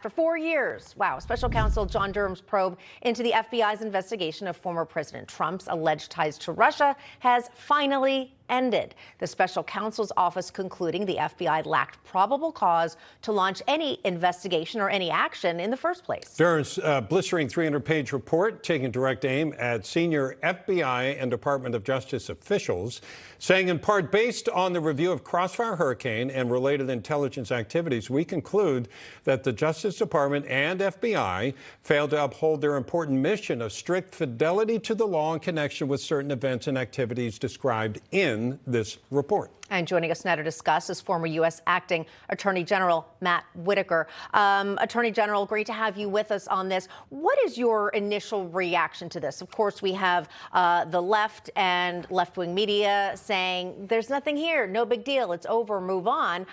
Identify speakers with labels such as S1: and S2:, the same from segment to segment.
S1: For 4 years, wow, Special Counsel John Durham's probe into the FBI's investigation of former President Trump's alleged ties to Russia has finally ended. The special counsel's office concluding the FBI lacked probable cause to launch any investigation or any action in the first place.
S2: Durham's blistering 300-page report taking direct aim at senior FBI and Department of Justice officials, saying in part, based on the review of Crossfire Hurricane and related intelligence activities, we conclude that the Justice Department and FBI failed to uphold their important mission of strict fidelity to the law in connection with certain events and activities described in this report.
S1: And joining us now to discuss is former U.S. Acting Attorney General Matt Whitaker. Attorney General, great to have you with us on this. What is your initial reaction to this? Of course, we have the left and left-wing media saying there's nothing here, no big deal, it's over, move on.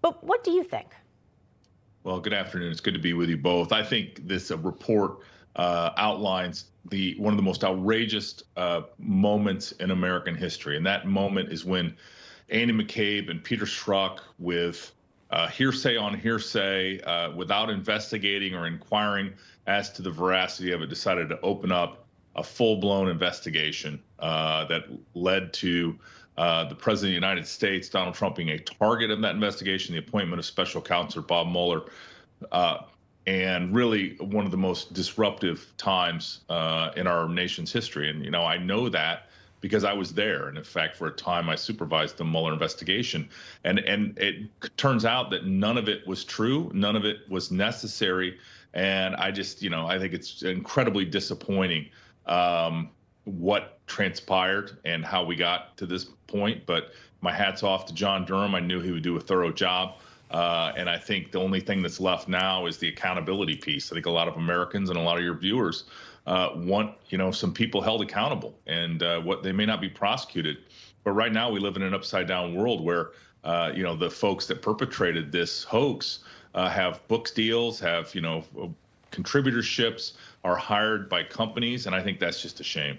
S1: But what do you think?
S3: Well, good afternoon. It's good to be with you both. I think this report outlines one of the most outrageous moments in American history. And that moment is when Andy McCabe and Peter Strzok, with hearsay on hearsay, without investigating or inquiring as to the veracity of it, decided to open up a full-blown investigation that led to the President of the United States, Donald Trump, being a target of that investigation, the appointment of Special Counsel Bob Mueller, and really one of the most disruptive times in our nation's history. And, you know, I know that because I was there. And in fact, for a time, I supervised the Mueller investigation. And it turns out that none of it was true. None of it was necessary. And I just, I think it's incredibly disappointing what transpired and how we got to this point. But my hat's off to John Durham. I knew he would do a thorough job. And I think the only thing that's left now is the accountability piece. I think a lot of Americans and a lot of your viewers want, some people held accountable, and what they may not be prosecuted. But right now we live in an upside down world where, the folks that perpetrated this hoax have book deals, have, contributorships, are hired by companies. And I think that's just a shame.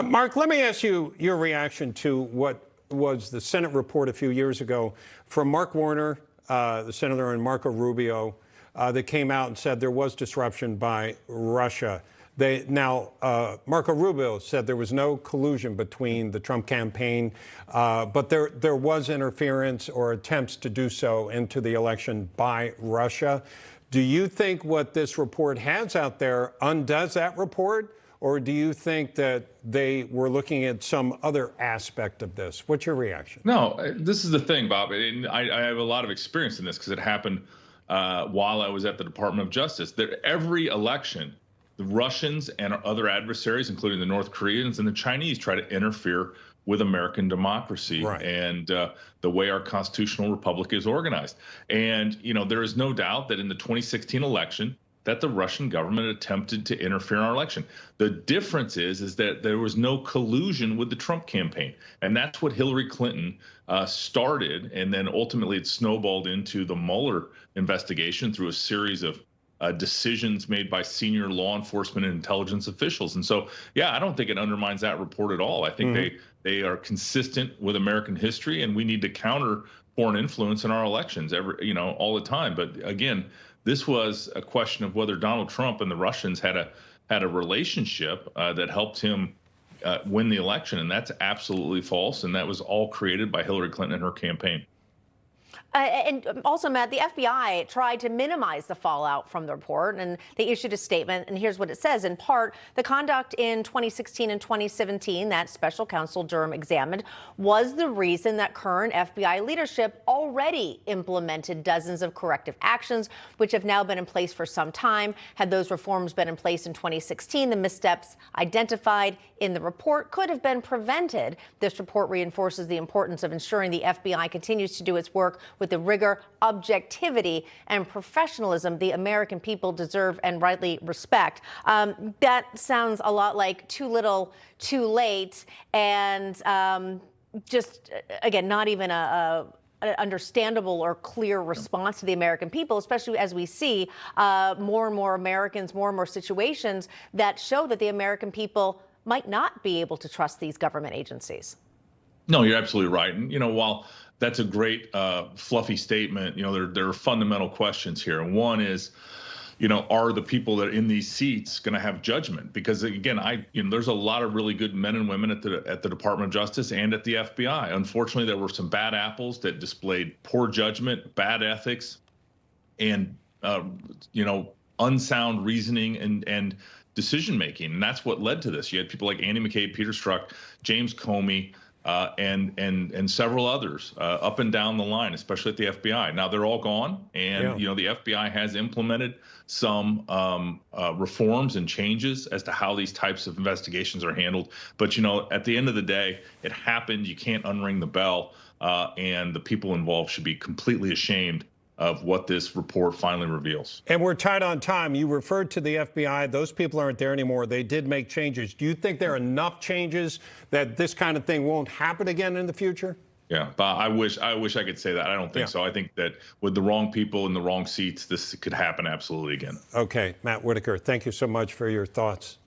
S2: Mark, let me ask you your reaction to what was the Senate report a few years ago from Mark Warner, the senator, and Marco Rubio, that came out and said there was disruption by Russia. Marco Rubio said there was no collusion between the Trump campaign, but there was interference or attempts to do so into the election by Russia. Do you think what this report has out there undoes that report? Or do you think that they were looking at some other aspect of this? What's your reaction?
S3: No, this is the thing, Bob. And I have a lot of experience in this because it happened while I was at the Department of Justice. Every election, the Russians and other adversaries, including the North Koreans and the Chinese, try to interfere with American democracy, right, and the way our constitutional republic is organized. And, there is no doubt that in the 2016 election, that the Russian government attempted to interfere in our election. The difference is that there was no collusion with the Trump campaign. And that's what Hillary Clinton started. And then ultimately it snowballed into the Mueller investigation through a series of decisions made by senior law enforcement and intelligence officials. And so, yeah, I don't think it undermines that report at all. I think they are consistent with American history, and we need to counter foreign influence in our elections all the time. But again, this was a question of whether Donald Trump and the Russians had a relationship that helped him win the election, and that's absolutely false. And that was all created by Hillary Clinton and her campaign.
S1: And also, Matt, the FBI tried to minimize the fallout from the report, and they issued a statement, and here's what it says. In part, the conduct in 2016 and 2017 that Special Counsel Durham examined was the reason that current FBI leadership already implemented dozens of corrective actions, which have now been in place for some time. Had those reforms been in place in 2016, the missteps identified in the report could have been prevented. This report reinforces the importance of ensuring the FBI continues to do its work with the rigor, objectivity, and professionalism the American people deserve and rightly respect. That sounds a lot like too little, too late, and just, again, not even an understandable or clear response to the American people, especially as we see more and more Americans, more and more situations that show that the American people might not be able to trust these government agencies.
S3: No, you're absolutely right. And, while that's a great fluffy statement, there are fundamental questions here. And one is, are the people that are in these seats going to have judgment? Because again, there's a lot of really good men and women at the Department of Justice and at the FBI. Unfortunately, there were some bad apples that displayed poor judgment, bad ethics, and unsound reasoning and decision making, and that's what led to this. You had people like Andy McCabe, Peter Strzok, James Comey, and several others up and down the line, especially at the FBI. Now they're all gone, and the FBI has implemented some reforms and changes as to how these types of investigations are handled. But at the end of the day, it happened. You can't unring the bell, and the people involved should be completely ashamed of what this report finally reveals.
S2: And we're tight on time. You referred to the FBI. Those people aren't there anymore. They did make changes. Do you think there are enough changes that this kind of thing won't happen again in the future?
S3: Yeah, but I wish I could say that. I don't think so. I think that with the wrong people in the wrong seats, this could happen absolutely again.
S2: Okay, Matt Whitaker, thank you so much for your thoughts.